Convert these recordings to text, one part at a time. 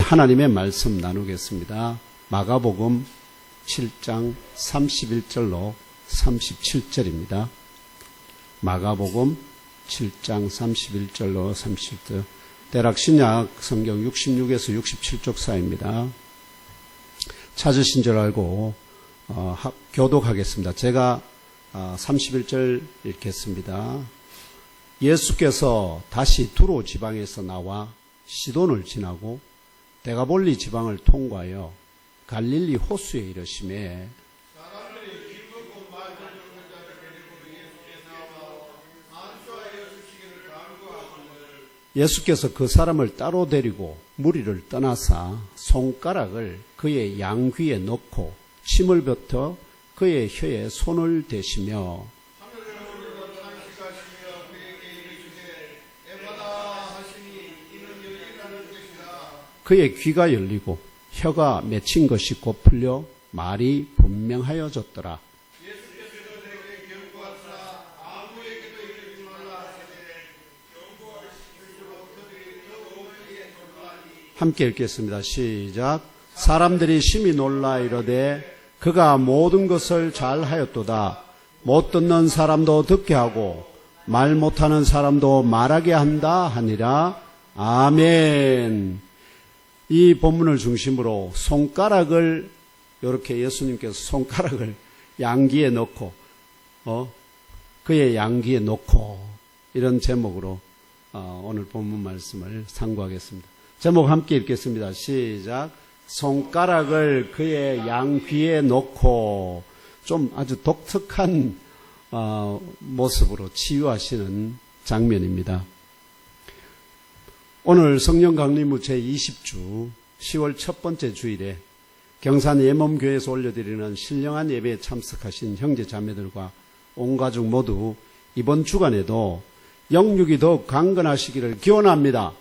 하나님의 말씀 나누겠습니다. 마가복음 7장 31절로 37절입니다. 마가복음 7장 31절로 37절. 대략 신약 성경 66에서 67쪽 사이입니다. 찾으신 줄 알고 교독하겠습니다. 제가 31절 읽겠습니다. 예수께서 다시 두로 지방에서 나와 시돈을 지나고 데가볼리 지방을 통과하여 갈릴리 호수에 이르시매 예수께서 그 사람을 따로 데리고 무리를 떠나사 손가락을 그의 양귀에 넣고 침을 뱉어 그의 혀에 손을 대시며 그의 귀가 열리고 혀가 맺힌 것이 곧 풀려 말이 분명하여졌더라. 함께 읽겠습니다. 시작. 사람들이 심히 놀라 이르되 그가 모든 것을 잘 하였도다. 못 듣는 사람도 듣게 하고 말 못하는 사람도 말하게 한다 하니라. 아멘. 이 본문을 중심으로 손가락을 이렇게 예수님께서 손가락을 양귀에 넣고 그의 양귀에 넣고 이런 제목으로 오늘 본문 말씀을 상고하겠습니다. 제목 함께 읽겠습니다. 시작. 손가락을 그의 양귀에 넣고 좀 아주 독특한 모습으로 치유하시는 장면입니다. 오늘 성령 강림후 제20주 10월 첫 번째 주일에 경산 예멈교회에서 올려드리는 신령한 예배에 참석하신 형제 자매들과 온 가족 모두 이번 주간에도 영육이 더욱 강건하시기를 기원합니다.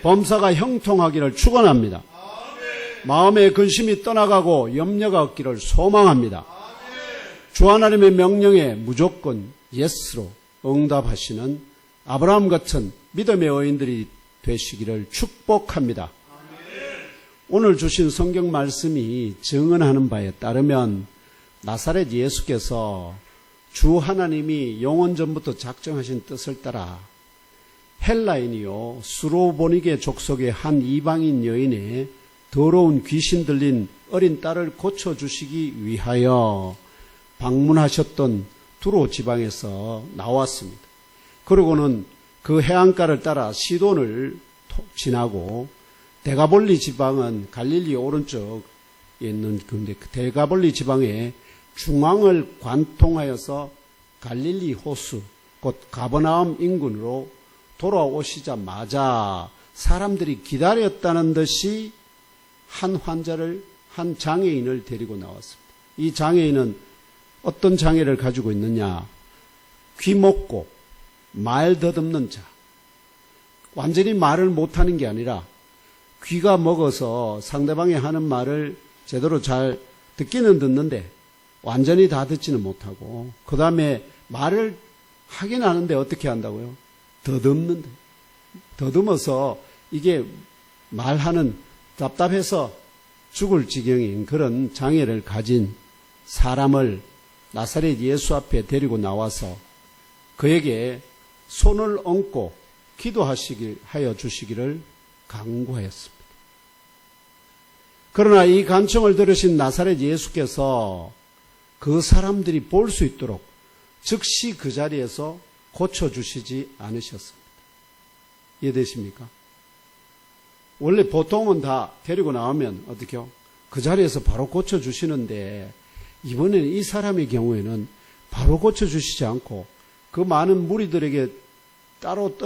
범사가 형통하기를 축원합니다. 마음의 근심이 떠나가고 염려가 없기를 소망합니다. 주 하나님의 명령에 무조건 예스로 응답하시는 아브라함 같은 믿음의 어인들이 되시기를 축복합니다. 오늘 주신 성경 말씀이 증언하는 바에 따르면 나사렛 예수께서 주 하나님이 영원 전부터 작정하신 뜻을 따라 헬라인이요 수로보니게 족속의 한 이방인 여인의 더러운 귀신 들린 어린 딸을 고쳐주시기 위하여 방문하셨던 두로 지방에서 나왔습니다. 그러고는 그 해안가를 따라 시돈을 지나고 데가볼리 지방은 갈릴리 오른쪽에 있는 그 데가볼리 지방의 중앙을 관통하여서 갈릴리 호수 곧 가버나움 인근으로 돌아오시자마자 사람들이 기다렸다는 듯이 한 환자를, 한 장애인을 데리고 나왔습니다. 이 장애인은 어떤 장애를 가지고 있느냐? 귀 먹고 말 더듬는 자. 완전히 말을 못하는 게 아니라 귀가 먹어서 상대방이 하는 말을 제대로 잘 듣기는 듣는데 완전히 다 듣지는 못하고 그 다음에 말을 하긴 하는데 어떻게 한다고요? 더듬는데. 더듬어서 이게 말하는 답답해서 죽을 지경인 그런 장애를 가진 사람을 나사렛 예수 앞에 데리고 나와서 그에게 손을 얹고 기도하여 주시기를 간구하였습니다. 그러나 이 간청을 들으신 나사렛 예수께서 그 사람들이 볼 수 있도록 즉시 그 자리에서 고쳐주시지 않으셨습니다. 이해되십니까? 원래 보통은 다 데리고 나오면 어떻게요? 그 자리에서 바로 고쳐주시는데 이번에는 이 사람의 경우에는 바로 고쳐주시지 않고 그 많은 무리들에게 따로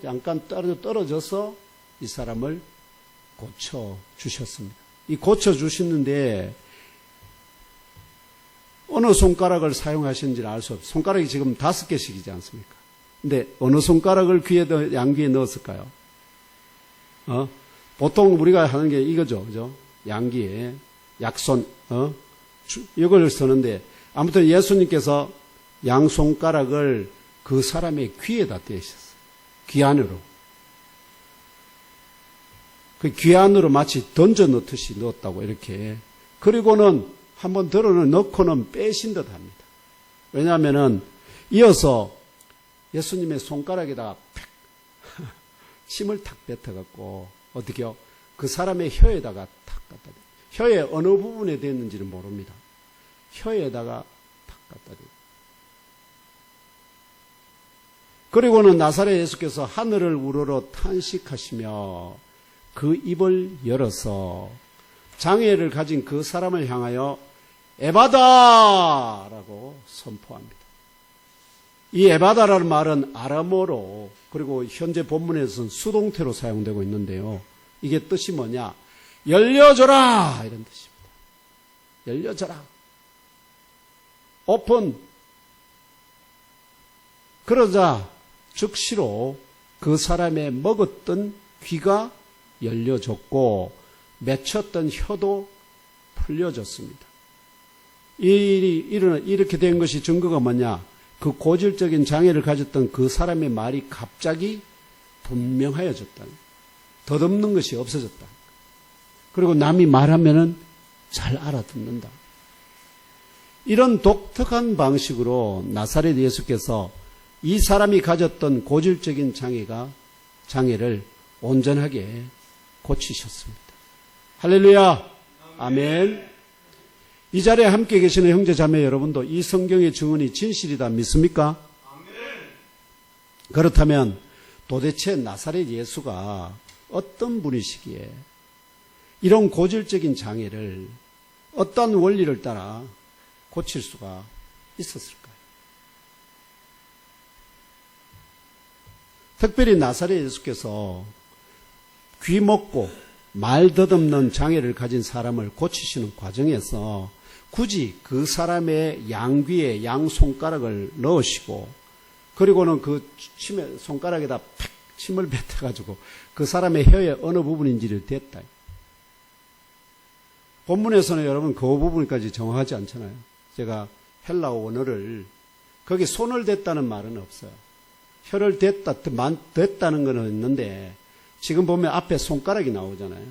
잠깐 떨어져서 이 사람을 고쳐주셨습니다. 이 고쳐주시는데 어느 손가락을 사용하시는지는 알 수 없어요. 손가락이 지금 5개씩이지 않습니까? 근데 어느 손가락을 양귀에 넣었을까요? 보통 우리가 하는 게 이거죠. 그죠? 양귀에 약손, 이걸 쓰는데 아무튼 예수님께서 양손가락을 그 사람의 귀에다 떼셨어요. 귀 안으로. 그 귀 안으로 마치 던져 넣듯이 넣었다고 이렇게. 그리고는 한번 들어는 넣고는 빼신 듯 합니다. 왜냐하면은 이어서 예수님의 손가락에다가 팩 침을 탁 뱉어갖고 어떻게요? 그 사람의 혀에다가 탁 갖다 대요. 혀의 어느 부분에 됐는지는 모릅니다. 혀에다가 탁 갖다 대요. 그리고는 나사렛 예수께서 하늘을 우러러 탄식하시며 그 입을 열어서 장애를 가진 그 사람을 향하여 에바다라고 선포합니다. 이 에바다라는 말은 아람어로 그리고 현재 본문에서는 수동태로 사용되고 있는데요. 이게 뜻이 뭐냐? 열려줘라 이런 뜻입니다. 열려줘라. 오픈. 그러자 즉시로 그 사람의 먹었던 귀가 열려졌고 맺혔던 혀도 풀려졌습니다. 이렇게 된 것이 증거가 뭐냐? 그 고질적인 장애를 가졌던 그 사람의 말이 갑자기 분명하여졌다. 덧없는 것이 없어졌다. 그리고 남이 말하면은 잘 알아듣는다. 이런 독특한 방식으로 나사렛 예수께서 이 사람이 가졌던 고질적인 장애를 온전하게 고치셨습니다. 할렐루야. 아멘. 이 자리에 함께 계시는 형제 자매 여러분도 이 성경의 증언이 진실이다 믿습니까? 아멘. 그렇다면 도대체 나사렛 예수가 어떤 분이시기에 이런 고질적인 장애를 어떤 원리를 따라 고칠 수가 있었을까요? 특별히 나사렛 예수께서 귀 먹고 말 더듬는 장애를 가진 사람을 고치시는 과정에서 굳이 그 사람의 양귀에 양손가락을 넣으시고 그리고는 그 손가락에다 팩 침을 뱉어가지고 그 사람의 혀의 어느 부분인지를 댔다. 본문에서는 여러분 그 부분까지 정확하지 않잖아요. 제가 헬라어 원어를 거기 손을 댔다는 말은 없어요. 혀를 댔다는 거는 있는데 지금 보면 앞에 손가락이 나오잖아요.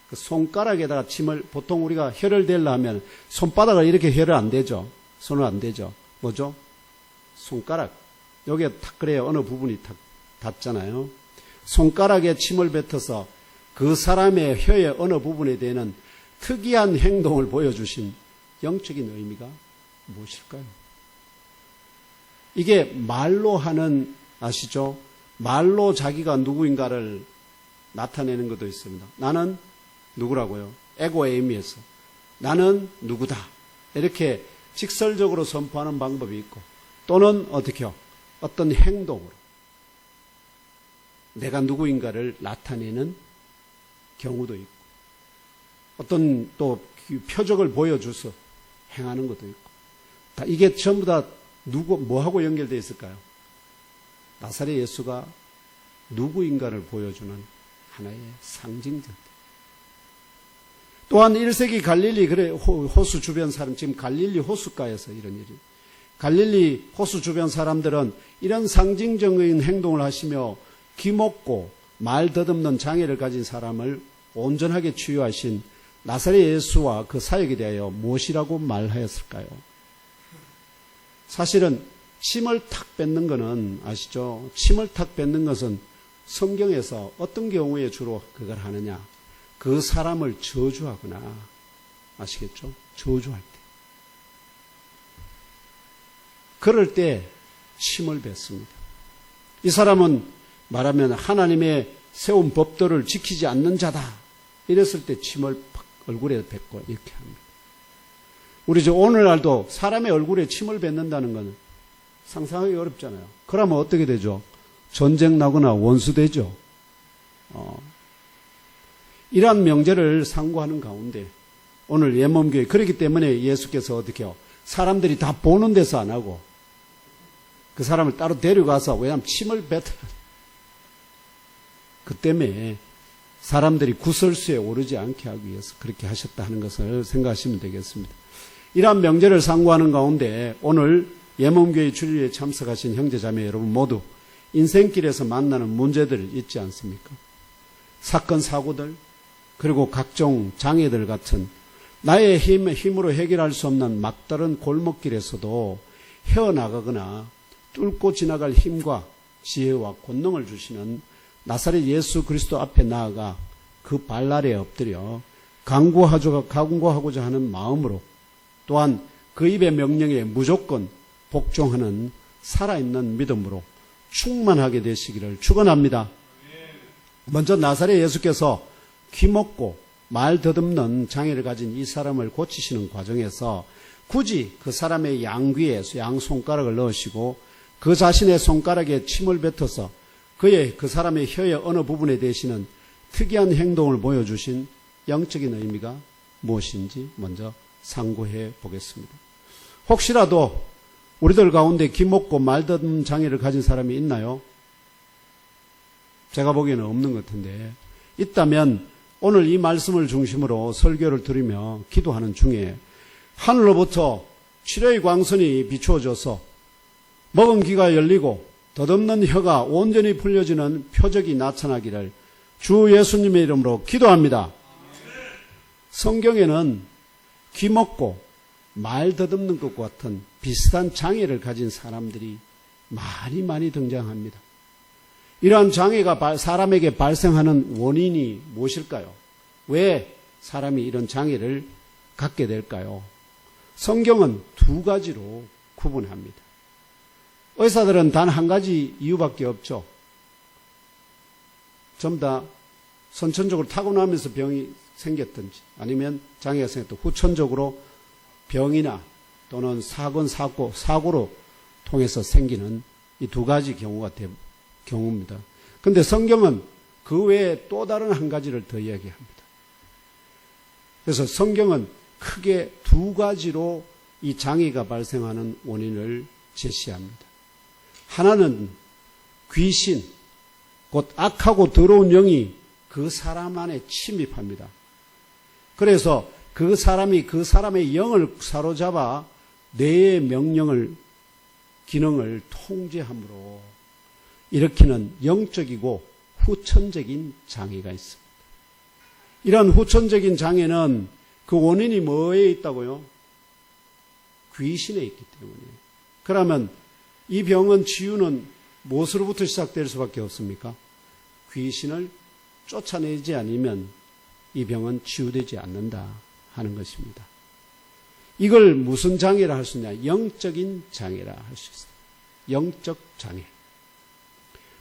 그 손가락에다가 침을 보통 우리가 혀를 대려 하면 손바닥을 이렇게 혀를 안 대죠. 손을 안 대죠. 뭐죠? 손가락. 여기에 탁 그래야 어느 부분이 탁 닿잖아요. 손가락에 침을 뱉어서 그 사람의 혀의 어느 부분에 대는 특이한 행동을 보여주신 영적인 의미가 무엇일까요? 이게 말로 하는 아시죠? 말로 자기가 누구인가를 나타내는 것도 있습니다. 나는 누구라고요? 에고의 의미에서 나는 누구다. 이렇게 직설적으로 선포하는 방법이 있고 또는 어떻게요? 어떤 행동으로 내가 누구인가를 나타내는 경우도 있고 어떤 또 표적을 보여줘서 행하는 것도 있고 다 이게 전부 다 뭐하고 연결되어 있을까요? 나사렛 예수가 누구인가를 보여주는 하나의 상징적. 또한 1세기 갈릴리 호수 주변 사람, 지금 갈릴리 호수가에서 이런 일이. 갈릴리 호수 주변 사람들은 이런 상징적인 행동을 하시며 귀먹고 말 더듬는 장애를 가진 사람을 온전하게 치유하신 나사렛 예수와 그 사역에 대하여 무엇이라고 말하였을까요? 사실은 침을 탁 뱉는 것은 아시죠? 침을 탁 뱉는 것은 성경에서 어떤 경우에 주로 그걸 하느냐? 그 사람을 저주하거나 아시겠죠? 저주할 때. 그럴 때 침을 뱉습니다. 이 사람은 말하면 하나님의 세운 법도를 지키지 않는 자다. 이랬을 때 침을 팍 얼굴에 뱉고 이렇게 합니다. 우리 오늘날도 사람의 얼굴에 침을 뱉는다는 것은 상상하기 어렵잖아요. 그러면 어떻게 되죠? 전쟁 나거나 원수 되죠. 이러한 명제를 상고하는 가운데 오늘 예몸교회 그렇기 때문에 예수께서 어떻게 해요? 사람들이 다 보는 데서 안 하고 그 사람을 따로 데려가서 왜냐하면 침을 뱉어요. 그 때문에 사람들이 구설수에 오르지 않게 하기 위해서 그렇게 하셨다 하는 것을 생각하시면 되겠습니다. 이러한 명제를 상고하는 가운데 오늘 예몸교회 주일에 참석하신 형제자매 여러분 모두 인생길에서 만나는 문제들 있지 않습니까? 사건 사고들 그리고 각종 장애들 같은 나의 힘으로 해결할 수 없는 막다른 골목길에서도 헤어나가거나 뚫고 지나갈 힘과 지혜와 권능을 주시는 나사렛 예수 그리스도 앞에 나아가 그 발날에 엎드려 강구하고자 하는 마음으로 또한 그 입의 명령에 무조건 복종하는 살아있는 믿음으로 충만하게 되시기를 축원합니다. 먼저 나사렛 예수께서 귀먹고 말 더듬는 장애를 가진 이 사람을 고치시는 과정에서 굳이 그 사람의 양귀에 양손가락을 넣으시고 그 자신의 손가락에 침을 뱉어서 그 사람의 혀의 어느 부분에 대시는 특이한 행동을 보여주신 영적인 의미가 무엇인지 먼저 상고해 보겠습니다. 혹시라도 우리들 가운데 귀먹고 말 더듬는 장애를 가진 사람이 있나요? 제가 보기에는 없는 것 같은데 있다면 오늘 이 말씀을 중심으로 설교를 들으며 기도하는 중에 하늘로부터 치료의 광선이 비추어져서 먹은 귀가 열리고 더듬는 혀가 온전히 풀려지는 표적이 나타나기를 주 예수님의 이름으로 기도합니다. 성경에는 귀 먹고 말 더듬는 것과 같은 비슷한 장애를 가진 사람들이 많이 등장합니다. 이러한 장애가 사람에게 발생하는 원인이 무엇일까요? 왜 사람이 이런 장애를 갖게 될까요? 성경은 두 가지로 구분합니다. 의사들은 단 한 가지 이유밖에 없죠. 전부 다 선천적으로 타고나면서 병이 생겼든지 아니면 장애가 생겼던 후천적으로 병이나 또는 사고로 통해서 생기는 이 두 가지 경우입니다. 그런데 성경은 그 외에 또 다른 한 가지를 더 이야기합니다. 그래서 성경은 크게 두 가지로 이 장애가 발생하는 원인을 제시합니다. 하나는 귀신, 곧 악하고 더러운 영이 그 사람 안에 침입합니다. 그래서 그 사람의 영을 사로잡아 뇌의 기능을 통제함으로 일으키는 영적이고 후천적인 장애가 있습니다. 이런 후천적인 장애는 그 원인이 뭐에 있다고요? 귀신에 있기 때문이에요. 그러면 이 병은 치유는 무엇으로부터 시작될 수밖에 없습니까? 귀신을 쫓아내지 않으면 이 병은 치유되지 않는다 하는 것입니다. 이걸 무슨 장애라 할 수 있냐? 영적인 장애라 할 수 있습니다. 영적 장애.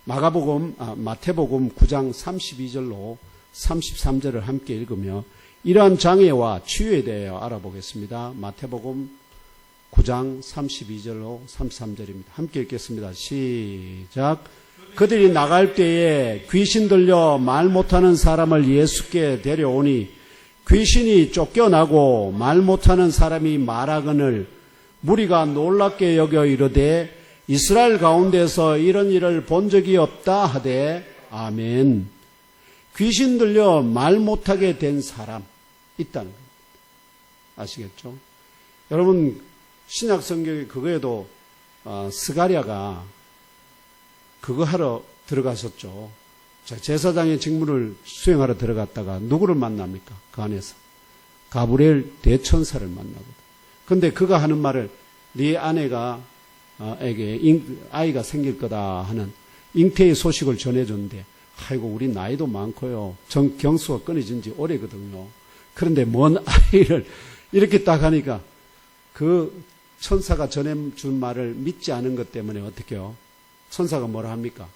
마태복음 9장 32절로 33절을 함께 읽으며 이러한 장애와 치유에 대해 알아보겠습니다. 마태복음 9장 32절로 33절입니다. 함께 읽겠습니다. 시작. 그들이 나갈 때에 귀신 들려 말 못하는 사람을 예수께 데려오니 귀신이 쫓겨나고 말 못하는 사람이 말하거늘 무리가 놀랍게 여겨 이르되 이스라엘 가운데서 이런 일을 본 적이 없다 하되 아멘. 귀신 들려 말 못하게 된 사람 있다는 겁니다. 아시겠죠? 여러분 신약 성경에 그거에도 스가랴가 그거 하러 들어가셨죠. 제사장의 직무를 수행하러 들어갔다가 누구를 만납니까? 그 안에서 가브리엘 대천사를 만나거든. 그런데 그가 하는 말을 네 아내가 에게 아이가 생길 거다 하는 잉태의 소식을 전해줬는데 아이고 우리 나이도 많고요. 경수가 끊어진 지 오래거든요. 그런데 먼 아이를 이렇게 딱 하니까 그 천사가 전해준 말을 믿지 않은 것 때문에 어떻게 해요? 천사가 뭐라 합니까?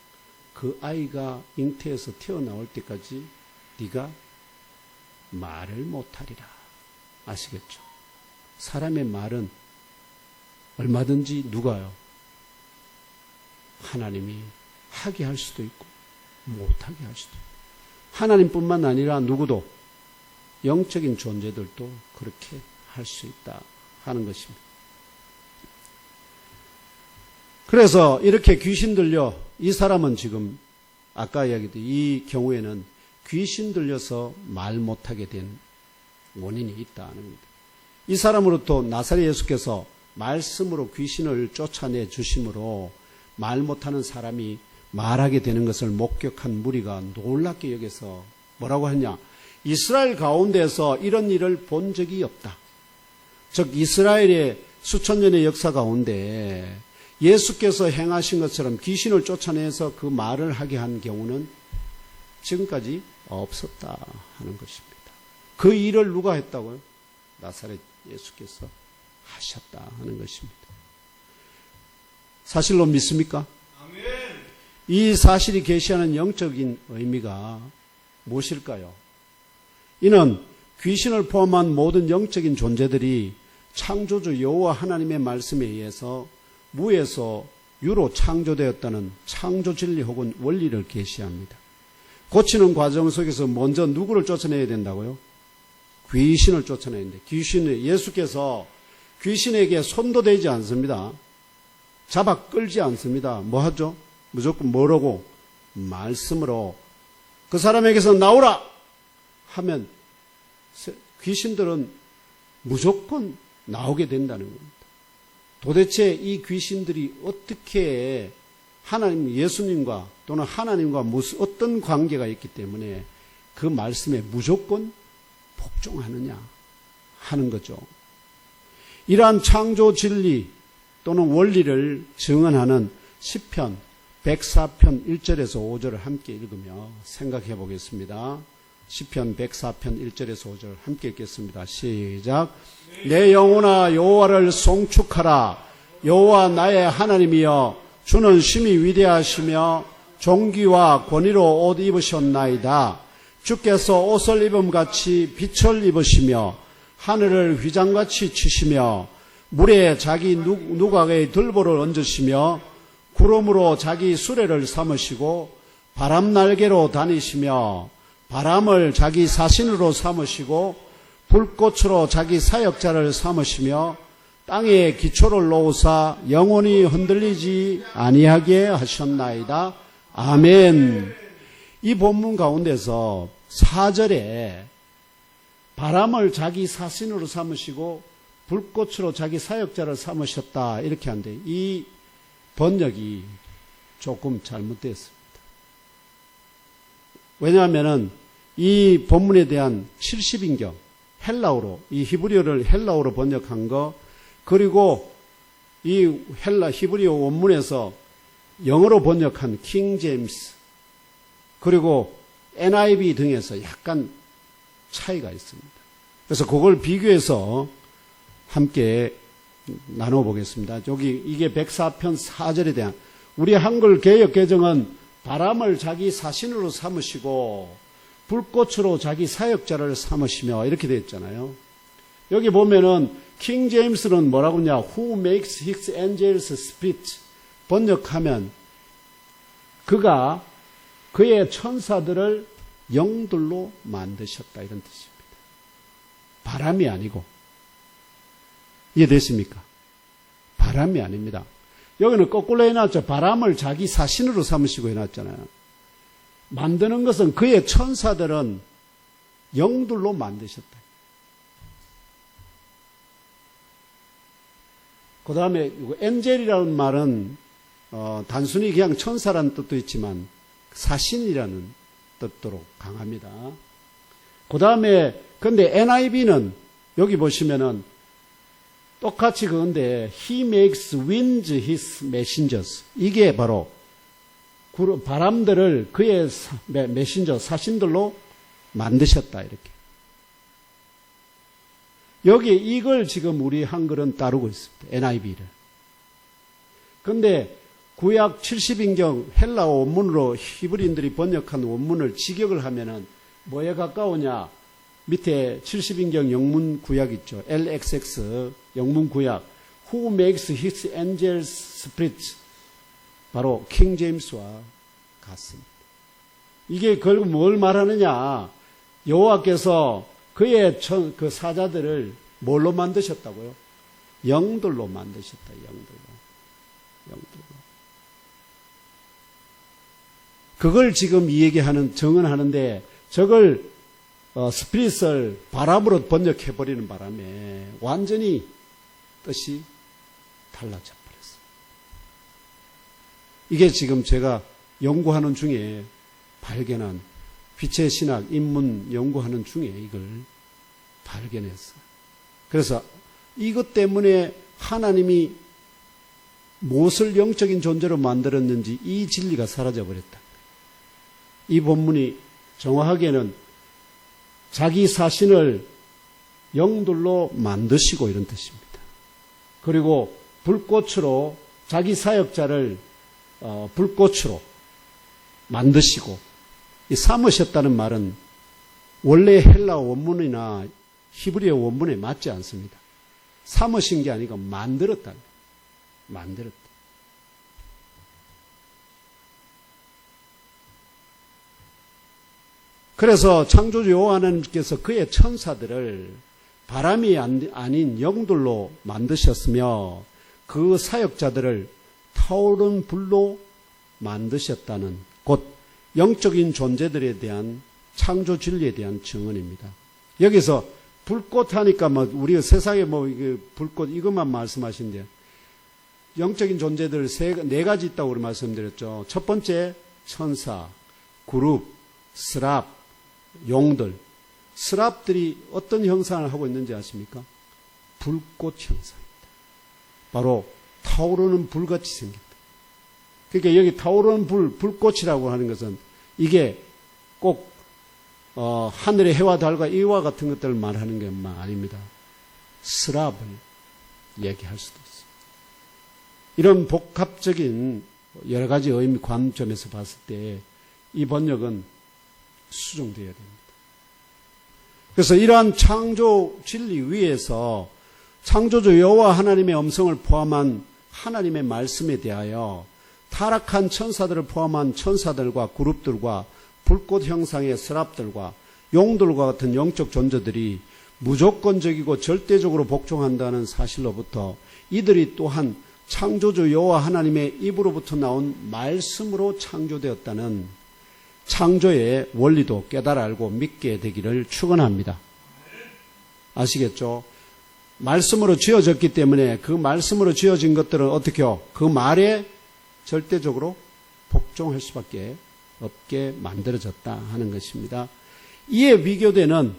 그 아이가 잉태에서 태어나올 때까지 네가 말을 못하리라. 아시겠죠? 사람의 말은 얼마든지 누가요? 하나님이 하게 할 수도 있고 못하게 할 수도 있고 하나님뿐만 아니라 누구도 영적인 존재들도 그렇게 할 수 있다 하는 것입니다. 그래서 이렇게 귀신 들려 이 사람은 지금 아까 이야기했던 이 경우에는 귀신 들려서 말 못하게 된 원인이 있다는 겁니다. 이 사람으로부터 나사렛 예수께서 말씀으로 귀신을 쫓아내 주심으로 말 못하는 사람이 말하게 되는 것을 목격한 무리가 놀랍게 여겨서 뭐라고 하냐? 이스라엘 가운데서 이런 일을 본 적이 없다. 즉 이스라엘의 수천 년의 역사 가운데 예수께서 행하신 것처럼 귀신을 쫓아내서 그 말을 하게 한 경우는 지금까지 없었다 하는 것입니다. 그 일을 누가 했다고요? 나사렛 예수께서 하셨다 하는 것입니다. 사실로 믿습니까? 아멘. 이 사실이 계시하는 영적인 의미가 무엇일까요? 이는 귀신을 포함한 모든 영적인 존재들이 창조주 여호와 하나님의 말씀에 의해서 무에서 유로 창조되었다는 창조 진리 혹은 원리를 계시합니다. 고치는 과정 속에서 먼저 누구를 쫓아내야 된다고요? 귀신을 쫓아내야 된다. 예수께서 귀신에게 손도 대지 않습니다. 잡아 끌지 않습니다. 뭐 하죠? 무조건 뭐라고? 말씀으로 그 사람에게서 나오라 하면 귀신들은 무조건 나오게 된다는 겁니다. 도대체 이 귀신들이 어떻게 하나님, 예수님과 또는 하나님과 무슨 어떤 관계가 있기 때문에 그 말씀에 무조건 복종하느냐 하는 거죠. 이러한 창조 진리 또는 원리를 증언하는 시편 104편 1절에서 5절을 함께 읽으며 생각해 보겠습니다. 시편 104편 1절에서 5절 함께 읽겠습니다. 시작. 내 영혼아 여호와를 송축하라. 여호와 나의 하나님이여 주는 심히 위대하시며 존귀와 권위로 옷 입으셨나이다. 주께서 옷을 입음같이 빛을 입으시며 하늘을 휘장같이 치시며 물에 자기 누각의 들보를 얹으시며 구름으로 자기 수레를 삼으시고 바람 날개로 다니시며 바람을 자기 사신으로 삼으시고 불꽃으로 자기 사역자를 삼으시며 땅에 기초를 놓으사 영원히 흔들리지 아니하게 하셨나이다. 아멘. 이 본문 가운데서 4절에 바람을 자기 사신으로 삼으시고 불꽃으로 자기 사역자를 삼으셨다 이렇게 하는데 이 번역이 조금 잘못되었습니다. 왜냐하면 이 본문에 대한 70인경 헬라어로 이 히브리어를 헬라어로 번역한 거 그리고 이 히브리어 원문에서 영어로 번역한 킹 제임스 그리고 NIV 등에서 약간 차이가 있습니다. 그래서 그걸 비교해서 함께 나눠보겠습니다. 여기 이게 104편 4절에 대한 우리 한글 개역 개정은 바람을 자기 사신으로 삼으시고 불꽃으로 자기 사역자를 삼으시며 이렇게 되어 있잖아요. 여기 보면은 킹 제임스는 뭐라고 하냐? Who makes his angels spirit 번역하면 그가 그의 천사들을 영들로 만드셨다 이런 뜻입니다. 바람이 아니고 이해됐습니까? 바람이 아닙니다. 여기는 거꾸로 해놨죠. 바람을 자기 사신으로 삼으시고 해놨잖아요. 만드는 것은 그의 천사들은 영들로 만드셨다. 그 다음에 엔젤이라는 말은 단순히 그냥 천사라는 뜻도 있지만 사신이라는 뜻도로 강합니다. 그 다음에 근데 NIV는 여기 보시면은 똑같이 그건데 He makes winds his messengers. 이게 바로 바람들을 그의 메신저 사신들로 만드셨다 이렇게. 여기 이걸 지금 우리 한글은 따르고 있습니다. NIV를. 그런데 구약 70인경 헬라어 원문으로 히브리인들이 번역한 원문을 직역을 하면은 뭐에 가까우냐? 밑에 70인경 영문 구약 있죠. LXX 영문 구약. Who makes his angels spirits? 바로 킹 제임스와 같습니다. 이게 결국 뭘 말하느냐? 여호와께서 그의 그 사자들을 뭘로 만드셨다고요? 영들로 만드셨다. 영들로. 그걸 지금 이 얘기하는 정언하는데 저걸 스피릿을 바람으로 번역해버리는 바람에 완전히 뜻이 달라져 버렸어요. 이게 지금 제가 연구하는 중에 발견한 빛의 신학, 인문 연구하는 중에 이걸 발견했어요. 그래서 이것 때문에 하나님이 무엇을 영적인 존재로 만들었는지 이 진리가 사라져버렸다. 이 본문이 정확하게는 자기 자신을 영들로 만드시고 이런 뜻입니다. 그리고 불꽃으로 자기 사역자를 불꽃으로 만드시고 삼으셨다는 말은 원래 헬라어 원문이나 히브리어 원문에 맞지 않습니다. 삼으신 게 아니고 만들었다. 만들었다. 그래서 창조주 여호와 하나님께서 그의 천사들을 바람이 아닌 영들로 만드셨으며 그 사역자들을 타오른 불로 만드셨다는 곧 영적인 존재들에 대한 창조 진리에 대한 증언입니다. 여기서 불꽃 하니까 우리가 세상에 불꽃 이것만 말씀하신데 영적인 존재들 네 가지 있다고 말씀드렸죠. 첫 번째 천사, 그룹, 스랍, 용들. 스랍들이 어떤 형상을 하고 있는지 아십니까? 불꽃 형상입니다. 바로 타오르는 불같이 생겼다. 그러니까 여기 타오르는 불꽃이라고 하는 것은 이게 꼭 하늘의 해와 달과 이와 같은 것들을 말하는 게 아닙니다. 스랍을 얘기할 수도 있습니다. 이런 복합적인 여러 가지 의미 관점에서 봤을 때 이 번역은 수정되어야 됩니다. 그래서 이러한 창조 진리 위에서 창조주 여호와 하나님의 음성을 포함한 하나님의 말씀에 대하여 타락한 천사들을 포함한 천사들과 그룹들과 불꽃 형상의 스랍들과 용들과 같은 영적 존재들이 무조건적이고 절대적으로 복종한다는 사실로부터 이들이 또한 창조주 여호와 하나님의 입으로부터 나온 말씀으로 창조되었다는 창조의 원리도 깨달아 알고 믿게 되기를 축원합니다. 아시겠죠? 말씀으로 지어졌기 때문에 그 말씀으로 지어진 것들은 어떻게 해요? 그 말에 절대적으로 복종할 수밖에 없게 만들어졌다 하는 것입니다. 이에 비교되는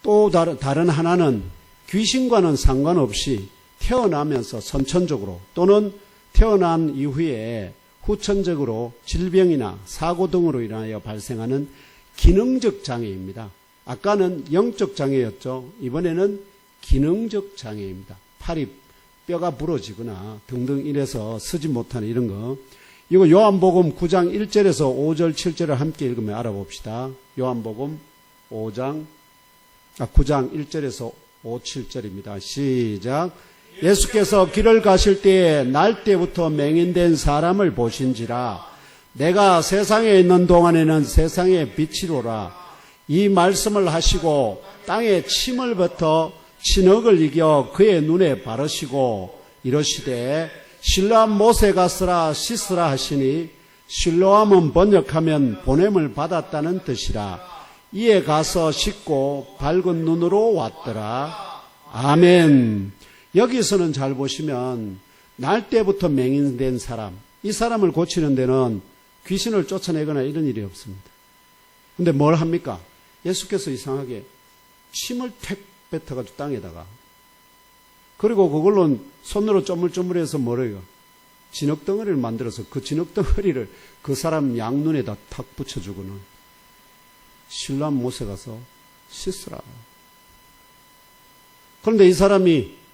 또 다른 하나는 귀신과는 상관없이 태어나면서 선천적으로 또는 태어난 이후에 후천적으로 질병이나 사고 등으로 인하여 발생하는 기능적 장애입니다. 아까는 영적 장애였죠. 이번에는 기능적 장애입니다. 팔이 뼈가 부러지거나 등등 이래서 서지 못하는 이런 거. 이거 요한복음 9장 1절에서 5절 7절을 함께 읽으면 알아봅시다. 요한복음 9장 1절에서 5, 7절입니다. 시작. 예수께서 길을 가실 때에 날 때부터 맹인된 사람을 보신지라. 내가 세상에 있는 동안에는 세상의 빛이로라. 이 말씀을 하시고 땅에 침을 뱉어 진흙을 이겨 그의 눈에 바르시고 이러시되 실로암 못에 갔으라 씻으라 하시니 실로암은 번역하면 보냄을 받았다는 뜻이라. 이에 가서 씻고 밝은 눈으로 왔더라. 아멘. 여기서는 잘 보시면 날 때부터 맹인된 사람, 이 사람을 고치는 데는 귀신을 쫓아내거나 이런 일이 없습니다. 근데 뭘 합니까? 예수께서 이상하게 침을 택 뱉어가지고 땅에다가 그리고 그걸로 손으로 쪼물쪼물해서 뭐래요? 진흙덩어리를 만들어서 그 진흙덩어리를 그 사람 양눈에다 탁 붙여주고는 실로암 못에 가서 씻으라. 그런데 이 사람이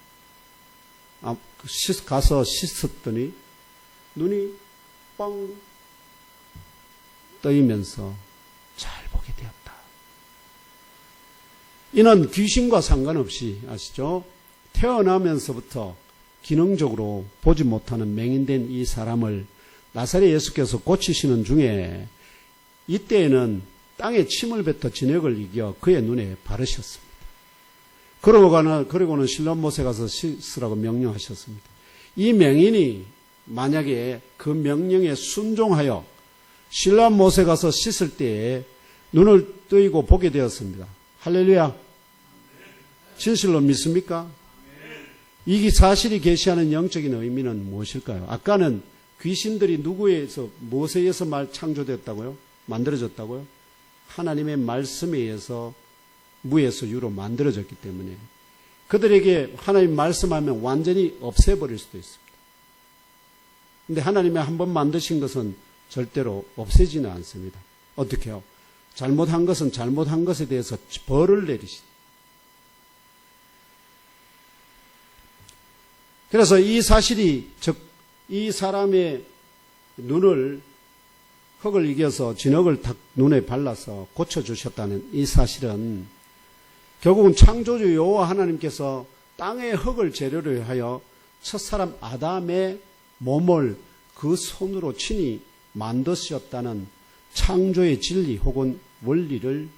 가서 씻었더니 눈이 뻥 떠이면서 잘 보게 되었다. 이는 귀신과 상관없이 아시죠? 태어나면서부터 기능적으로 보지 못하는 맹인된 이 사람을 나사렛 예수께서 고치시는 중에 이때에는 땅에 침을 뱉어 진흙을 이겨 그의 눈에 바르셨습니다. 그러고는 실로암 못에 가서 씻으라고 명령하셨습니다. 이 맹인이 만약에 그 명령에 순종하여 실로암 못에 가서 씻을 때에 눈을 뜨이고 보게 되었습니다. 할렐루야. 진실로 믿습니까? 이 사실이 계시하는 영적인 의미는 무엇일까요? 아까는 귀신들이 누구에서 무엇에 의해서 창조됐다고요? 만들어졌다고요? 하나님의 말씀에 의해서 무에서 유로 만들어졌기 때문에 그들에게 하나님 말씀하면 완전히 없애버릴 수도 있습니다. 근데 하나님이 한번 만드신 것은 절대로 없애지는 않습니다. 어떻게 해요? 잘못한 것은 잘못한 것에 대해서 벌을 내리시다. 그래서 이 사실이, 즉 이 사람의 눈을, 흙을 이겨서 진흙을 탁 눈에 발라서 고쳐주셨다는 이 사실은 결국은 창조주 여호와 하나님께서 땅의 흙을 재료로 하여 첫사람 아담의 몸을 그 손으로 친히 만드셨다는 창조의 진리 혹은 원리를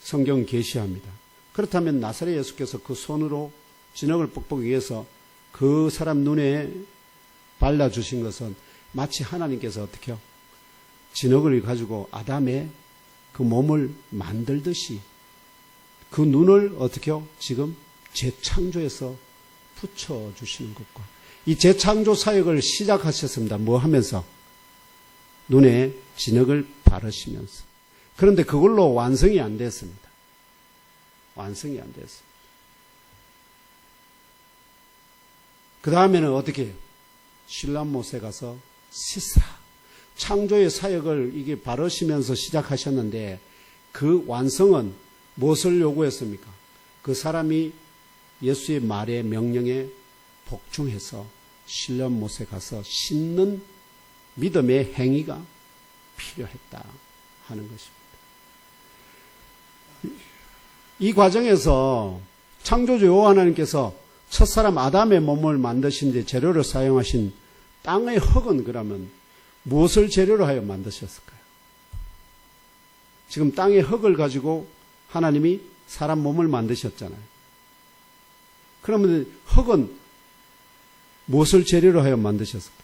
성경 계시합니다. 그렇다면 나사렛 예수께서 그 손으로 진흙을 뻑뻑 위해서 그 사람 눈에 발라주신 것은 마치 하나님께서 어떻게 해요? 진흙을 가지고 아담의 그 몸을 만들듯이 그 눈을 어떻게 해요? 지금 재창조해서 붙여주시는 것과 이 재창조 사역을 시작하셨습니다. 뭐 하면서? 눈에 진흙을 바르시면서. 그런데 그걸로 완성이 안 됐습니다. 완성이 안 됐습니다. 그 다음에는 어떻게 해요? 신람못에 가서 씻으라. 창조의 사역을 이게 바르시면서 시작하셨는데 그 완성은 무엇을 요구했습니까? 그 사람이 예수의 말에 명령에 복종해서 신람못에 가서 씻는 믿음의 행위가 필요했다 하는 것입니다. 이 과정에서 창조주 여호와 하나님께서 첫사람 아담의 몸을 만드신 데 재료로 사용하신 땅의 흙은 그러면 무엇을 재료로 하여 만드셨을까요? 지금 땅의 흙을 가지고 하나님이 사람 몸을 만드셨잖아요. 그러면 흙은 무엇을 재료로 하여 만드셨을까요?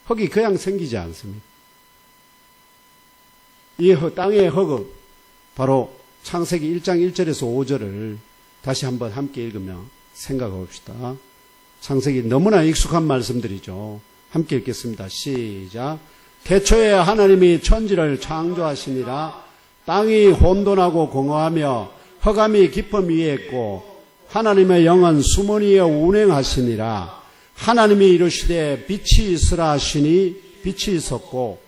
흙이 그냥 생기지 않습니다. 이 땅의 흙은 바로 창세기 1장 1절에서 5절을 다시 한번 함께 읽으며 생각해 봅시다. 창세기 너무나 익숙한 말씀들이죠. 함께 읽겠습니다. 시작. 태초에 하나님이 천지를 창조하시니라. 땅이 혼돈하고 공허하며 흑암이 깊음 위에 있고 하나님의 영은 수문 위에 운행하시니라. 하나님이 이르시되 빛이 있으라 하시니 빛이 있었고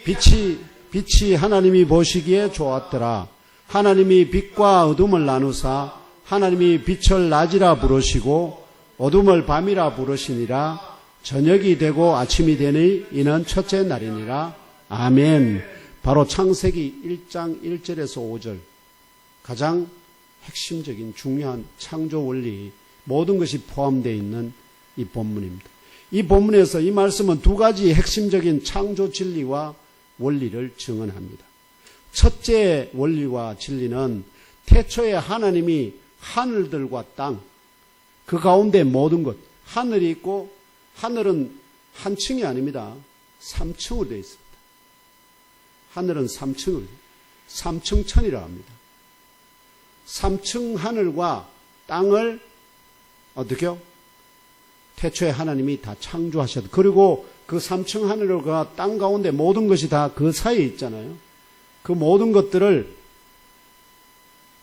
빛이 하나님이 보시기에 좋았더라. 하나님이 빛과 어둠을 나누사 하나님이 빛을 낮이라 부르시고 어둠을 밤이라 부르시니라. 저녁이 되고 아침이 되니 이는 첫째 날이니라. 아멘. 바로 창세기 1장 1절에서 5절 가장 핵심적인 중요한 창조 원리 모든 것이 포함되어 있는 이 본문입니다. 이 본문에서 이 말씀은 두 가지 핵심적인 창조 진리와 원리를 증언합니다. 첫째 원리와 진리는 태초에 하나님이 하늘들과 땅, 그 가운데 모든 것, 하늘이 있고 하늘은 한 층이 아닙니다. 3층으로 되어 있습니다. 하늘은 3층 천이라고 합니다. 3층 하늘과 땅을 어떻게 해요? 태초에 하나님이 다 창조하셨다. 그리고 그 3층 하늘과 땅 가운데 모든 것이 다 그 사이에 있잖아요. 그 모든 것들을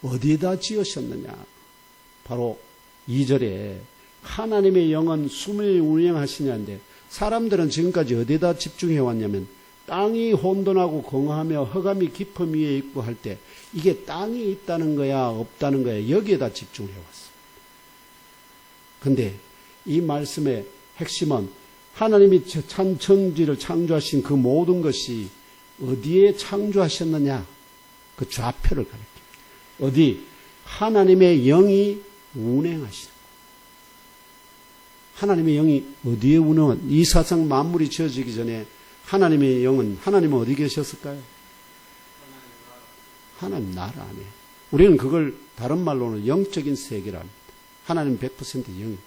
어디에다 지으셨느냐? 바로 2절에 하나님의 영은 수문을 운행하시냐인데 사람들은 지금까지 어디에다 집중해 왔냐면 땅이 혼돈하고 공허하며 흑암이 깊음 위에 있고 할 때 이게 땅이 있다는 거야 없다는 거야 여기에다 집중해 왔습니다. 그런데 이 말씀의 핵심은 하나님이 천지를 창조하신 그 모든 것이 어디에 창조하셨느냐? 그 좌표를 가리킵니다. 어디? 하나님의 영이 운행하시는 거. 하나님의 영이 어디에 운행한? 이 세상 만물이 지어지기 전에 하나님의 영은 하나님은 어디 계셨을까요? 하나님 나라 안에. 우리는 그걸 다른 말로는 영적인 세계라 합니다. 하나님 100% 영입니다.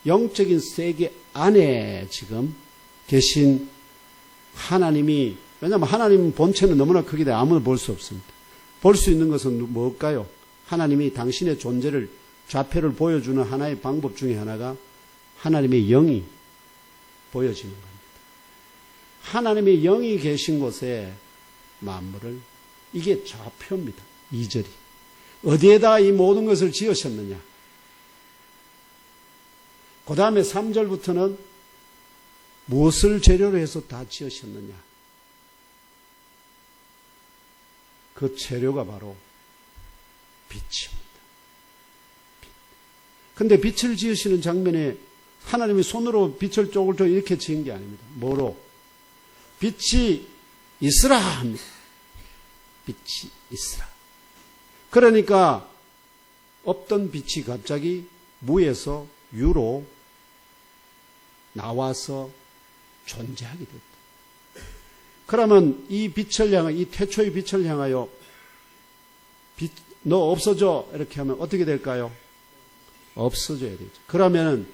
영적인 세계 안에 지금 계신 하나님이, 왜냐하면 하나님 본체는 너무나 크기 때문에 아무나 볼 수 없습니다. 볼 수 있는 것은 뭘까요? 하나님이 당신의 존재를 좌표를 보여주는 하나의 방법 중에 하나가 하나님의 영이 보여지는 겁니다. 하나님의 영이 계신 곳에 만물을. 이게 좌표입니다. 2절이. 어디에다 이 모든 것을 지으셨느냐. 그 다음에 3절부터는 무엇을 재료로 해서 다 지으셨느냐. 그 재료가 바로 빛입니다. 근데 빛을 지으시는 장면에 하나님이 손으로 빛을 쪼글쪼글 이렇게 지은 게 아닙니다. 뭐로? 빛이 있으라 합니다. 빛이 있으라. 그러니까 없던 빛이 갑자기 무에서 유로 나와서 존재하게 됐다. 그러면 이 빛을 향하여, 이 태초의 빛을 향하여 빛, 너 없어져 이렇게 하면 어떻게 될까요? 없어져야 되죠. 그러면은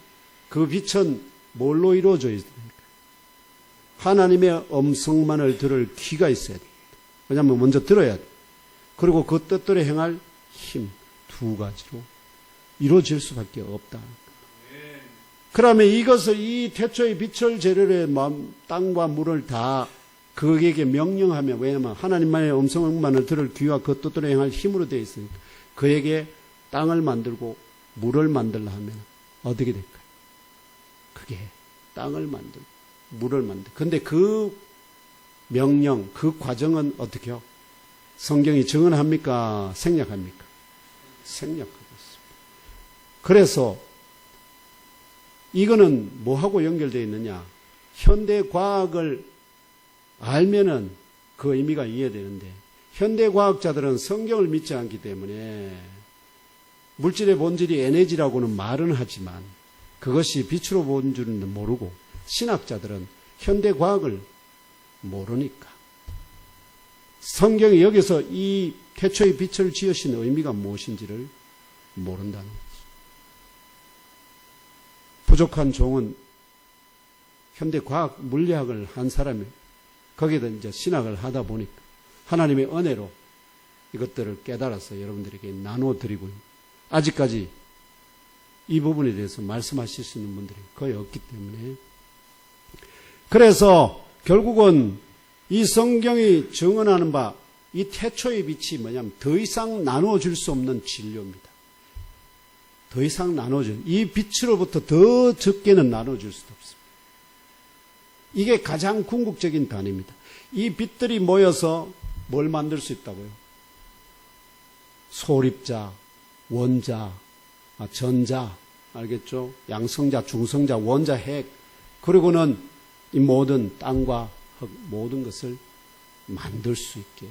그 빛은 뭘로 이루어져 있습니까? 하나님의 음성만을 들을 귀가 있어야 됩니다. 왜냐하면 먼저 들어야 돼. 그리고 그 뜻대로 행할 힘, 두 가지로 이루어질 수밖에 없다. 그러면 이것을, 이 태초의 빛을 재료로 해 땅과 물을 다 그에게 명령하면, 왜냐하면 하나님만의 음성만을 들을 귀와 그 뜻대로 행할 힘으로 되어 있으니까 그에게 땅을 만들고 물을 만들라 하면 어떻게 될까요? 그게 땅을 만들고 물을 만들고. 근데 그 명령, 그 과정은 어떻게요? 성경이 증언합니까? 생략합니까? 생략하고 있습니다. 그래서 이거는 뭐하고 연결되어 있느냐? 현대 과학을 알면은 그 의미가 이해되는데, 현대 과학자들은 성경을 믿지 않기 때문에 물질의 본질이 에너지라고는 말은 하지만 그것이 빛으로 본 줄은 모르고, 신학자들은 현대 과학을 모르니까 성경이 여기서 이 태초의 빛을 지으신 의미가 무엇인지를 모른다는 거죠. 부족한 종은 현대 과학 물리학을 한 사람이 거기에다 이제 신학을 하다 보니까 하나님의 은혜로 이것들을 깨달아서 여러분들에게 나눠드리고, 아직까지 이 부분에 대해서 말씀하실 수 있는 분들이 거의 없기 때문에, 그래서 결국은 이 성경이 증언하는 바, 이 태초의 빛이 뭐냐면 더 이상 나눠줄 수 없는 진료입니다. 더 이상 나눠줄, 이 빛으로부터 더 적게는 나눠줄 수도 없습니다. 이게 가장 궁극적인 단위입니다. 이 빛들이 모여서 뭘 만들 수 있다고요? 소립자, 원자, 전자, 알겠죠? 양성자, 중성자, 원자, 핵, 그리고는 이 모든 땅과 흙, 모든 것을 만들 수 있게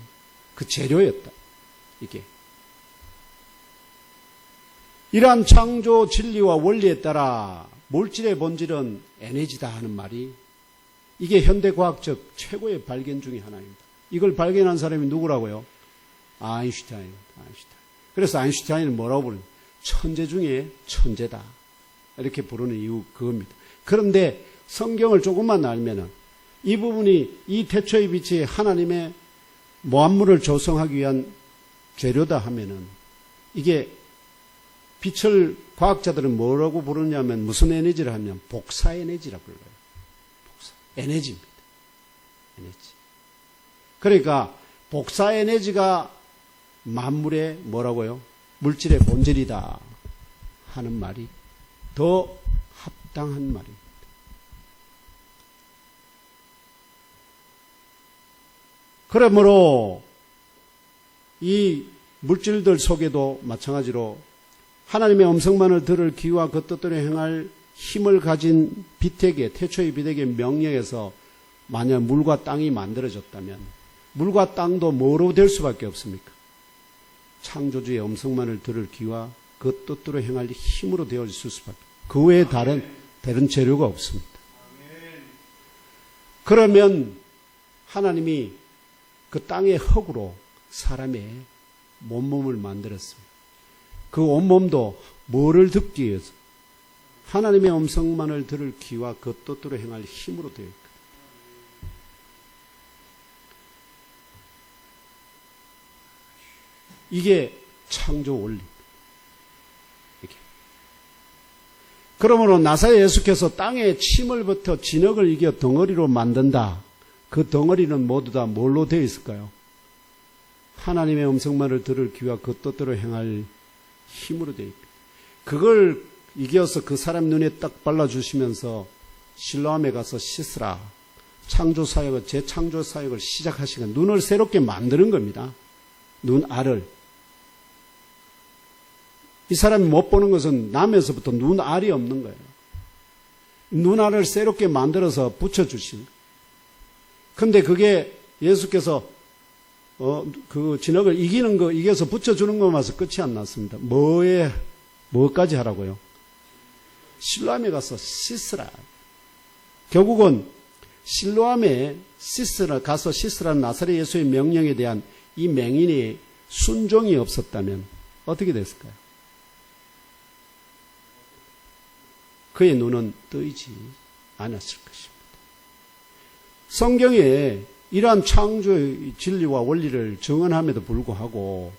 그 재료였다. 이게 이러한 창조 진리와 원리에 따라 물질의 본질은 에너지다 하는 말이, 이게 현대과학적 최고의 발견 중에 하나입니다. 이걸 발견한 사람이 누구라고요? 아인슈타인. 그래서 아인슈타인은 뭐라고 부르는? 천재 중에 천재다. 이렇게 부르는 이유 그겁니다. 그런데 성경을 조금만 알면은 이 부분이, 이 태초의 빛이 하나님의 만물을 조성하기 위한 재료다 하면은, 이게 빛을 과학자들은 뭐라고 부르냐면, 무슨 에너지를 하면 복사 에너지라고 불러요. 복사 에너지입니다. 에너지. 그러니까 복사 에너지가 만물의 뭐라고요? 물질의 본질이다 하는 말이 더 합당한 말입니다. 그러므로 이 물질들 속에도 마찬가지로 하나님의 음성만을 들을 귀와 그 뜻대로 행할 힘을 가진 빛에게, 태초의 빛에게 명령해서 만약 물과 땅이 만들어졌다면 물과 땅도 뭐로 될 수밖에 없습니까? 창조주의 음성만을 들을 귀와 그 뜻대로 행할 힘으로 되어 있을 수밖에, 그 외에 다른 재료가 없습니다. 그러면 하나님이 그 땅의 흙으로 사람의 온몸을 만들었습니다. 그 온몸도 뭐를 듣기 위해서? 하나님의 음성만을 들을 귀와 그 뜻대로 행할 힘으로 되어 있거든요. 이게 창조 원리입니다. 이게. 그러므로 나사의 예수께서 땅에 침을부터 진흙을 이겨 덩어리로 만든다. 그 덩어리는 모두 다 뭘로 되어 있을까요? 하나님의 음성만을 들을 귀와 그 뜻대로 행할 힘으로 되어 있다. 그걸 이겨서 그 사람 눈에 딱 발라주시면서 실로암에 가서 씻으라. 창조사역을, 재창조사역을 시작하시고 눈을 새롭게 만드는 겁니다. 눈알을. 이 사람이 못 보는 것은 나면서부터 눈알이 없는 거예요. 눈알을 새롭게 만들어서 붙여주신 거예요. 근데 그게 예수께서 그 진흙을 이기는 거, 이겨서 붙여주는 것만 해서 끝이 안 났습니다. 뭐까지 하라고요? 실로암에 가서 씻으라. 결국은 실로암에 가서 씻으라는 나사렛 예수의 명령에 대한 이 맹인이 순종이 없었다면 어떻게 됐을까요? 그의 눈은 뜨이지 않았을 것입니다. 성경에 이러한 창조의 진리와 원리를 증언함에도 불구하고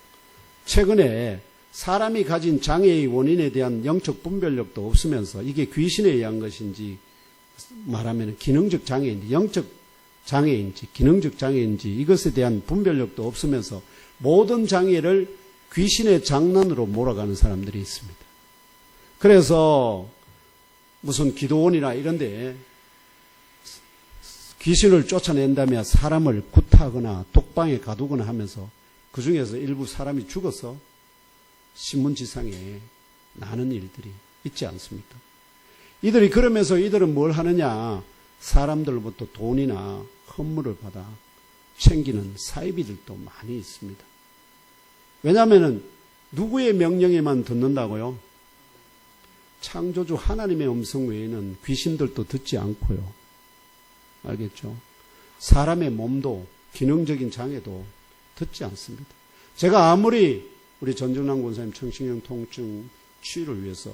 최근에 사람이 가진 장애의 원인에 대한 영적 분별력도 없으면서 이게 귀신에 의한 것인지 말하면 기능적 장애인지 영적 장애인지 기능적 장애인지 이것에 대한 분별력도 없으면서 모든 장애를 귀신의 장난으로 몰아가는 사람들이 있습니다. 그래서 무슨 기도원이나 이런데 귀신을 쫓아낸다며 사람을 굿하거나 독방에 가두거나 하면서 그 중에서 일부 사람이 죽어서 신문지상에 나는 일들이 있지 않습니까? 이들이 그러면서 이들은 뭘 하느냐? 사람들로부터 돈이나 헌물을 받아 챙기는 사이비들도 많이 있습니다. 왜냐하면 누구의 명령에만 듣는다고요? 창조주 하나님의 음성 외에는 귀신들도 듣지 않고요. 알겠죠? 사람의 몸도 기능적인 장애도 듣지 않습니다. 제가 아무리 우리 전준남 권사님 청신경 통증 치유를 위해서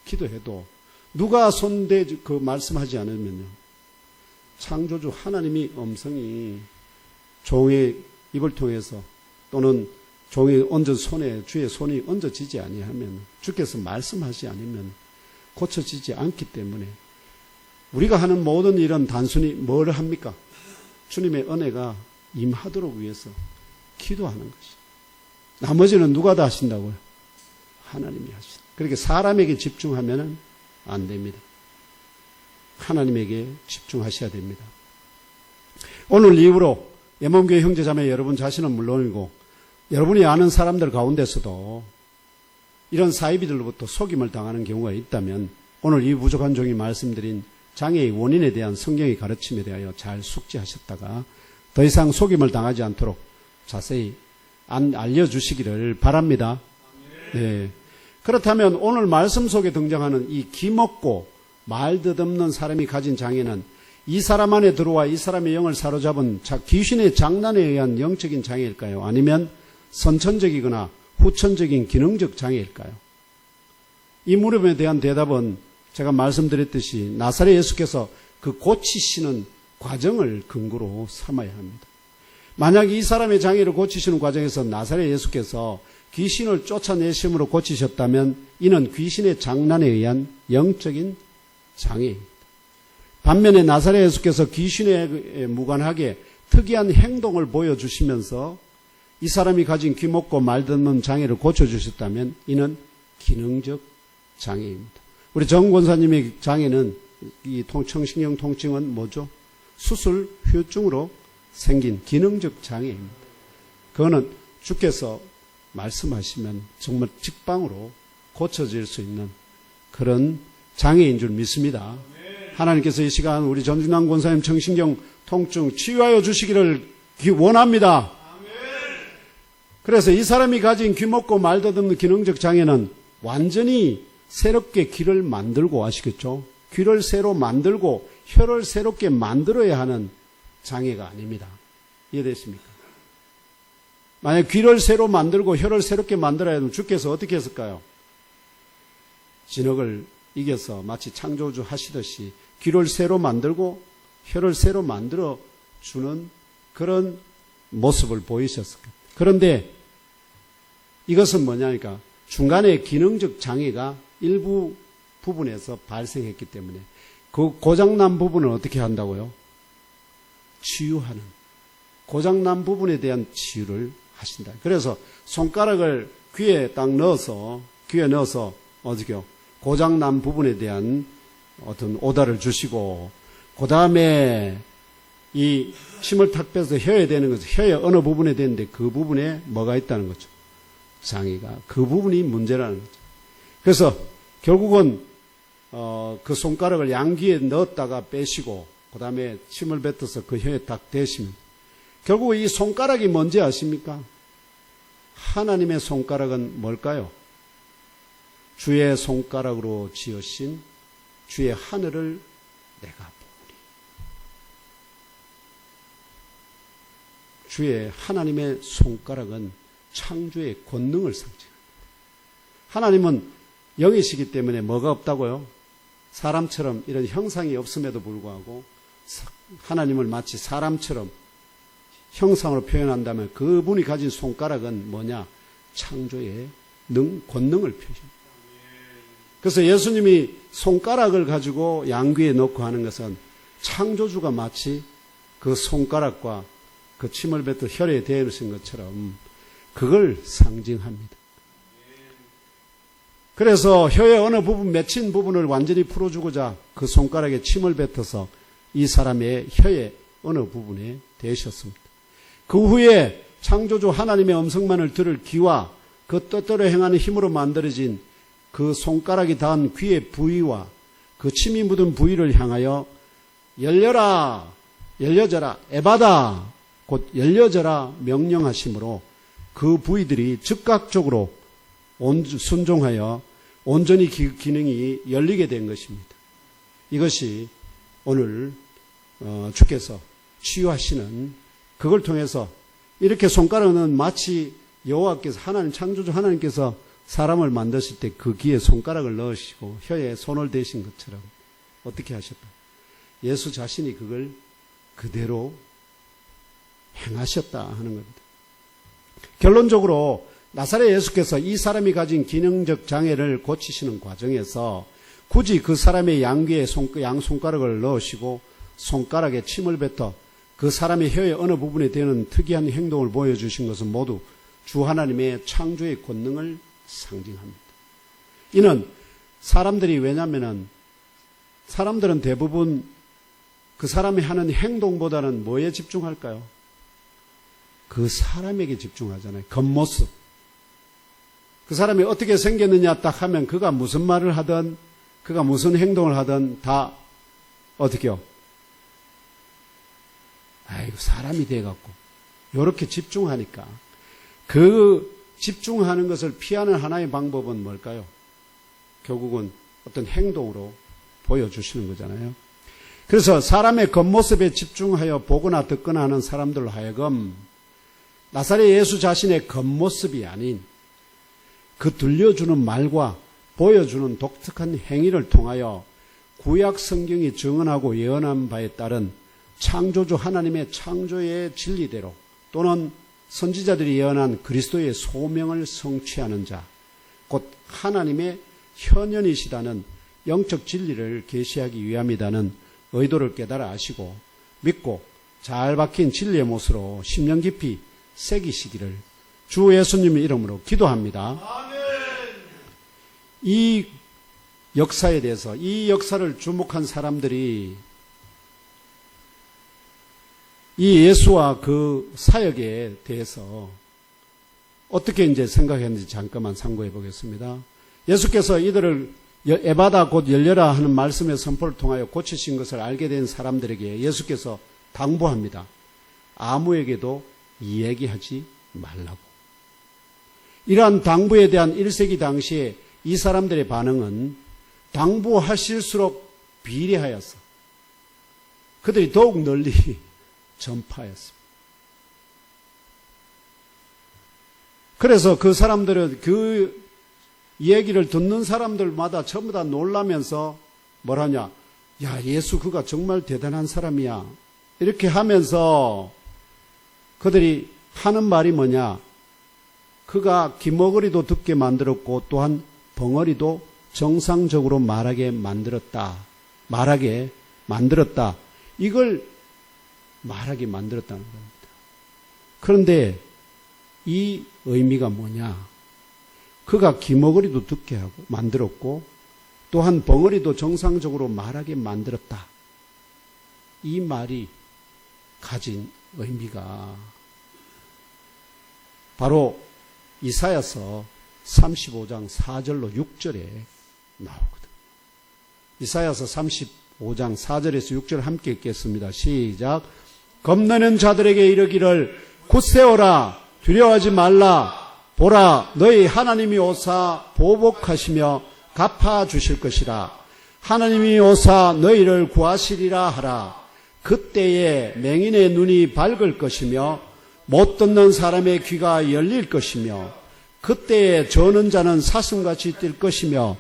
기도해도 누가 그 말씀하지 않으면요. 창조주 하나님이 음성이 종의 입을 통해서 또는 종의 얹은 손에 주의 손이 얹어지지 아니하면 주께서 말씀하지 않으면 고쳐지지 않기 때문에 우리가 하는 모든 일은 단순히 뭘 합니까? 주님의 은혜가 임하도록 위해서 기도하는 것이. 나머지는 누가 다 하신다고요? 하나님이 하신다. 그렇게 사람에게 집중하면 안 됩니다. 하나님에게 집중하셔야 됩니다. 오늘 이후로 예목교회 형제자매 여러분 자신은 물론이고 여러분이 아는 사람들 가운데서도 이런 사이비들로부터 속임을 당하는 경우가 있다면 오늘 이 부족한 종이 말씀드린 장애의 원인에 대한 성경의 가르침에 대하여 잘 숙지하셨다가 더 이상 속임을 당하지 않도록 자세히 알려주시기를 바랍니다. 네. 그렇다면 오늘 말씀 속에 등장하는 이 기먹고 말 듣없는 사람이 가진 장애는 이 사람 안에 들어와 이 사람의 영을 사로잡은 귀신의 장난에 의한 영적인 장애일까요? 아니면 선천적이거나 후천적인 기능적 장애일까요? 이 물음에 대한 대답은 제가 말씀드렸듯이 나사렛 예수께서 그 고치시는 과정을 근거로 삼아야 합니다. 만약 이 사람의 장애를 고치시는 과정에서 나사렛 예수께서 귀신을 쫓아내심으로 고치셨다면 이는 귀신의 장난에 의한 영적인 장애입니다. 반면에 나사렛 예수께서 귀신에 무관하게 특이한 행동을 보여주시면서 이 사람이 가진 귀먹고 말 듣는 장애를 고쳐주셨다면 이는 기능적 장애입니다. 우리 정 권사님의 장애는 이 청신경 통증은 뭐죠? 수술 후유증으로 생긴 기능적 장애입니다. 그거는 주께서 말씀하시면 정말 직방으로 고쳐질 수 있는 그런 장애인 줄 믿습니다. 하나님께서 이 시간 우리 전준남 권사님 청신경 통증 치유하여 주시기를 원합니다. 그래서 이 사람이 가진 귀먹고 말 더듬는 기능적 장애는 완전히 새롭게 귀를 만들고 아시겠죠? 귀를 새로 만들고 혀를 새롭게 만들어야 하는 장애가 아닙니다. 이해되십니까? 만약 귀를 새로 만들고 혀를 새롭게 만들어야 하면 주께서 어떻게 했을까요? 진흙을 이겨서 마치 창조주 하시듯이 귀를 새로 만들고 혀를 새로 만들어 주는 그런 모습을 보이셨을 거예요. 그런데 이것은 뭐냐니까 중간에 기능적 장애가 일부 부분에서 발생했기 때문에 그 고장난 부분을 어떻게 한다고요? 치유하는 고장난 부분에 대한 치유를 하신다. 그래서 손가락을 귀에 딱 넣어서 어떻게요? 고장난 부분에 대한 어떤 오다를 주시고, 그 다음에 이 침을 탁 빼서 혀에 대는 거죠. 혀의 어느 부분에 되는데 그 부분에 뭐가 있다는 거죠. 장애가. 그 부분이 문제라는 거죠. 그래서 결국은 그 손가락을 양귀에 넣었다가 빼시고 그 다음에 침을 뱉어서 그 혀에 딱 대시면, 결국 이 손가락이 뭔지 아십니까? 하나님의 손가락은 뭘까요? 주의 손가락으로 지으신 주의 하늘을 내가 보니. 주의 하나님의 손가락은 창조의 권능을 상징합니다. 하나님은 영이시기 때문에 뭐가 없다고요? 사람처럼 이런 형상이 없음에도 불구하고 하나님을 마치 사람처럼 형상으로 표현한다면 그분이 가진 손가락은 뭐냐? 창조의 권능을 표현합니다. 그래서 예수님이 손가락을 가지고 양귀에 넣고 하는 것은 창조주가 마치 그 손가락과 그 침을 뱉어 혈에 대으신 것처럼 그걸 상징합니다. 그래서 혀의 어느 부분, 맺힌 부분을 완전히 풀어주고자 그 손가락에 침을 뱉어서 이 사람의 혀의 어느 부분에 대셨습니다. 그 후에 창조주 하나님의 음성만을 들을 귀와 그 뜻대로 행하는 힘으로 만들어진 그 손가락이 닿은 귀의 부위와 그 침이 묻은 부위를 향하여 열려라, 열려져라, 에바다, 곧 열려져라 명령하심으로 그 부위들이 즉각적으로 순종하여 온전히 기능이 열리게 된 것입니다. 이것이 오늘 주께서 치유하시는, 그걸 통해서 이렇게 손가락은 마치 여호와께서 하나님 창조주 하나님께서 사람을 만드실 때 그 귀에 손가락을 넣으시고 혀에 손을 대신 것처럼 어떻게 하셨다? 예수 자신이 그걸 그대로 행하셨다 하는 겁니다. 결론적으로 나사렛 예수께서 이 사람이 가진 기능적 장애를 고치시는 과정에서 굳이 그 사람의 양귀에 양손가락을 넣으시고 손가락에 침을 뱉어 그 사람의 혀의 어느 부분에 대는 특이한 행동을 보여주신 것은 모두 주 하나님의 창조의 권능을 상징합니다. 이는 사람들이, 왜냐하면 사람들은 대부분 그 사람이 하는 행동보다는 뭐에 집중할까요? 그 사람에게 집중하잖아요. 겉모습. 그 사람이 어떻게 생겼느냐 딱 하면 그가 무슨 말을 하든 그가 무슨 행동을 하든 다 어떻게요? 아이고 사람이 돼갖고 이렇게 집중하니까 그 집중하는 것을 피하는 하나의 방법은 뭘까요? 결국은 어떤 행동으로 보여주시는 거잖아요. 그래서 사람의 겉모습에 집중하여 보거나 듣거나 하는 사람들로 하여금 나사렛 예수 자신의 겉모습이 아닌 그 들려주는 말과 보여주는 독특한 행위를 통하여 구약 성경이 증언하고 예언한 바에 따른 창조주 하나님의 창조의 진리대로 또는 선지자들이 예언한 그리스도의 소명을 성취하는 자, 곧 하나님의 현현이시다는 영적 진리를 계시하기 위함이다는 의도를 깨달아 아시고 믿고 잘 박힌 진리의 못으로 심령 깊이 새기시기를 주 예수님의 이름으로 기도합니다. 아멘. 이 역사에 대해서, 이 역사를 주목한 사람들이 이 예수와 그 사역에 대해서 어떻게 이제 생각했는지 잠깐만 상고해 보겠습니다. 예수께서 이들을 에바다 곧 열려라 하는 말씀의 선포를 통하여 고치신 것을 알게 된 사람들에게 예수께서 당부합니다. 아무에게도 이야기하지 말라고. 이러한 당부에 대한 1세기 당시에 이 사람들의 반응은 당부하실수록 비례하여서 그들이 더욱 널리 전파했습니다. 그래서 그 사람들은 그 얘기를 듣는 사람들마다 전부 다 놀라면서 뭐라냐? 야, 예수 그가 정말 대단한 사람이야. 이렇게 하면서 그들이 하는 말이 뭐냐? 그가 기머거리도 듣게 만들었고 또한 벙어리도 정상적으로 말하게 만들었다. 이걸 말하게 만들었다는 겁니다. 그런데 이 의미가 뭐냐? 그가 귀머거리도 듣게 하고 만들었고 또한 벙어리도 정상적으로 말하게 만들었다. 이 말이 가진 의미가 바로 이사야서 35장 4절로 6절에 나오거든. 이사야서 35장 4절에서 6절 함께 읽겠습니다. 시작. 겁내는 자들에게 이르기를 굳세어라, 두려워하지 말라. 보라, 너희 하나님이 오사 보복하시며 갚아주실 것이라. 하나님이 오사 너희를 구하시리라 하라. 그때에 맹인의 눈이 밝을 것이며 못 듣는 사람의 귀가 열릴 것이며 그때에 저는 자는 사슴같이 뛸 것이며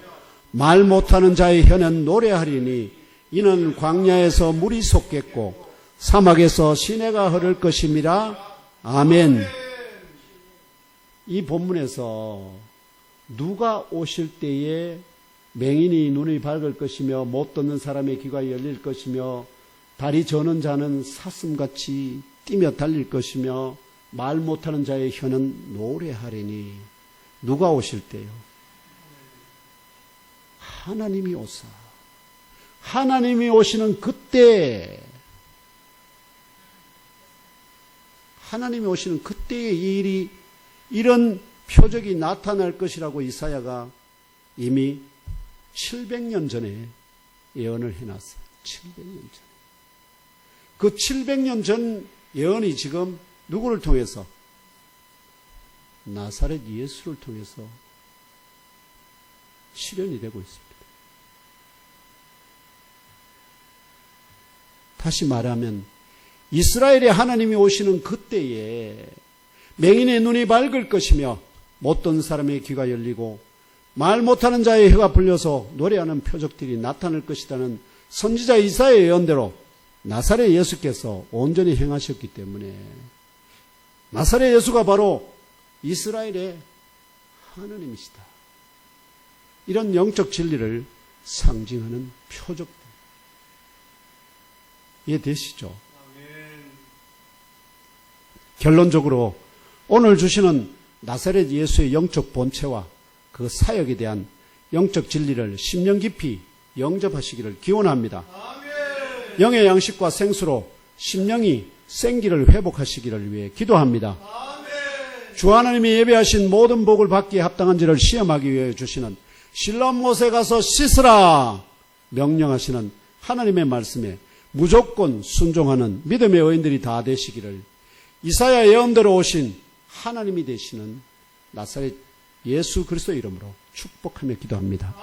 말 못하는 자의 혀는 노래하리니 이는 광야에서 물이 솟겠고 사막에서 시내가 흐를 것임이라. 아멘. 이 본문에서 누가 오실 때에 맹인이 눈이 밝을 것이며 못 듣는 사람의 귀가 열릴 것이며 다리 저는 자는 사슴같이 뛰며 달릴 것이며 말 못하는 자의 혀는 노래하리니 누가 오실 때요? 하나님이 오사. 하나님이 오시는 그때, 하나님이 오시는 그때의 이 일이 이런 표적이 나타날 것이라고 이사야가 이미 700년 전에 예언을 해놨어요. 700년 전에. 그 700년 전 예언이 지금 누구를 통해서? 나사렛 예수를 통해서 실현이 되고 있습니다. 다시 말하면 이스라엘의 하나님이 오시는 그때에 맹인의 눈이 밝을 것이며 못 듣는 사람의 귀가 열리고 말 못하는 자의 혀가 풀려서 노래하는 표적들이 나타날 것이라는 선지자 이사야의 예언대로 나사렛 예수께서 온전히 행하셨기 때문에 나사렛 예수가 바로 이스라엘의 하나님이시다. 이런 영적 진리를 상징하는 표적들. 이해되시죠? 결론적으로 오늘 주시는 나사렛 예수의 영적 본체와 그 사역에 대한 영적 진리를 심령 깊이 영접하시기를 기원합니다. 영의 양식과 생수로 심령이 생기를 회복하시기를 위해 기도합니다. 주 하나님이 예배하신 모든 복을 받기에 합당한지를 시험하기 위해 주시는 실로암 못에 가서 씻으라 명령하시는 하나님의 말씀에 무조건 순종하는 믿음의 의인들이 다 되시기를 이사야 예언대로 오신 하나님이 되시는 나사렛 예수 그리스도 이름으로 축복하며 기도합니다.